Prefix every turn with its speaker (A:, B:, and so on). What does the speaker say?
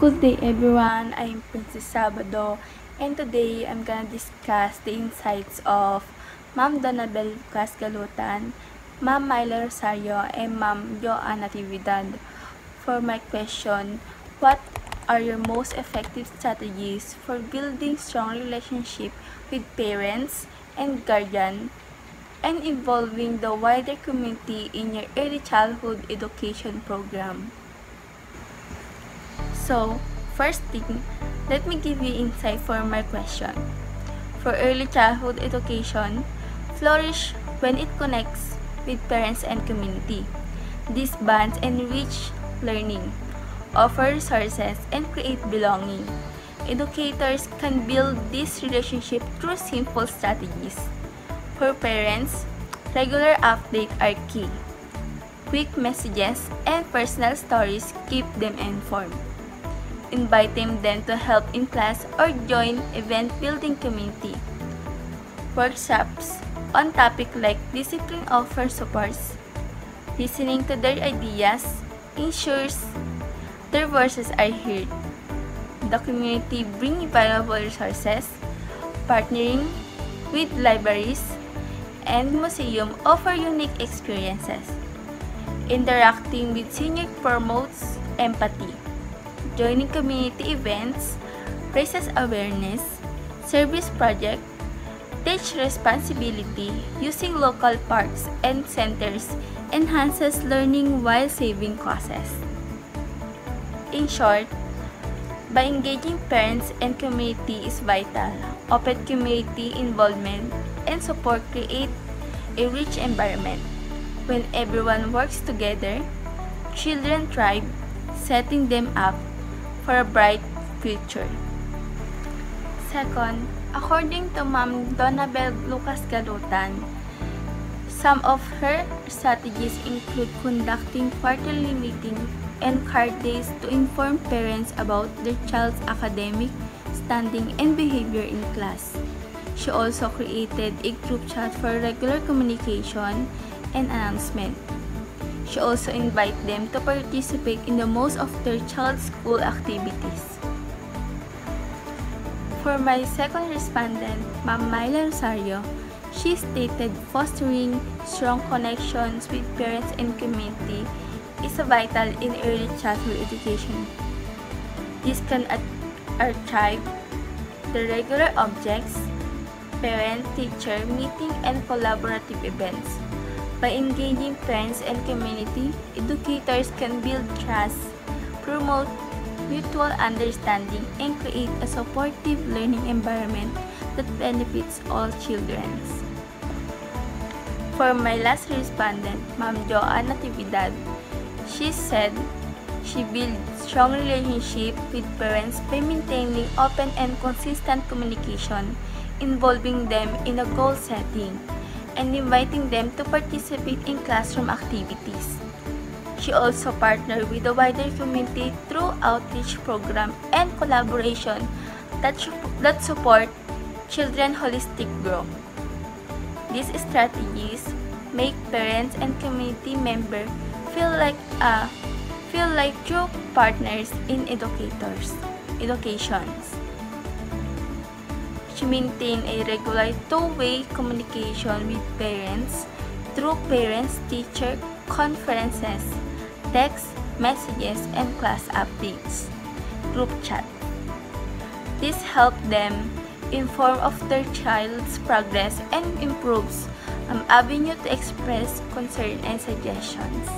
A: Good day everyone, I'm Princess Sabado and today I'm gonna discuss the insights of Ma'am Donabel Lucas Galutan, Ma'am Myla Rosario, and Ma'am Joanna Natividad. For my question, what are your most effective strategies for building strong relationship with parents and guardian and involving the wider community in your early childhood education program? So, first thing, let me give you insight for my question. For early childhood education, flourish when it connects with parents and community. These bonds enrich learning, offer resources, and create belonging. Educators can build this relationship through simple strategies. For parents, regular updates are key. Quick messages and personal stories keep them informed. Inviting them to help in class or join event-building community. Workshops on topics like discipline offer supports. Listening to their ideas ensures their voices are heard. The community brings valuable resources. Partnering with libraries and museums offer unique experiences. Interacting with seniors promotes empathy. Joining community events raises awareness. Service project teach responsibility. Using local parks and centers enhances learning while saving costs. In short, by engaging parents and community is vital. Open community involvement and support create a rich environment. When everyone works together, children thrive, setting them up for a bright future. Second, according to Ma'am Donabel Lucas Galutan, some of her strategies include conducting quarterly meetings and card days to inform parents about their child's academic standing and behavior in class. She also created a group chat for regular communication and announcement. She also invites them to participate in the most of their child's school activities. For my second respondent, Ma'am Myla Rosario, she stated fostering strong connections with parents and community is vital in early childhood education. This can archive the regular objects, parent-teacher meeting, and collaborative events. By engaging parents and community, educators can build trust, promote mutual understanding, and create a supportive learning environment that benefits all children. For my last respondent, Ma'am Joanna Natividad, she said she builds strong relationship with parents by maintaining open and consistent communication, involving them in a goal setting, and inviting them to participate in classroom activities. She also partnered with the wider community through outreach program and collaboration that support children's holistic growth. These strategies make parents and community members feel like true partners in educations. She maintained a regular two-way communication with parents through parents-teacher conferences, text messages, and class updates, group chat. This helped them inform of their child's progress and improves avenue to express concern and suggestions.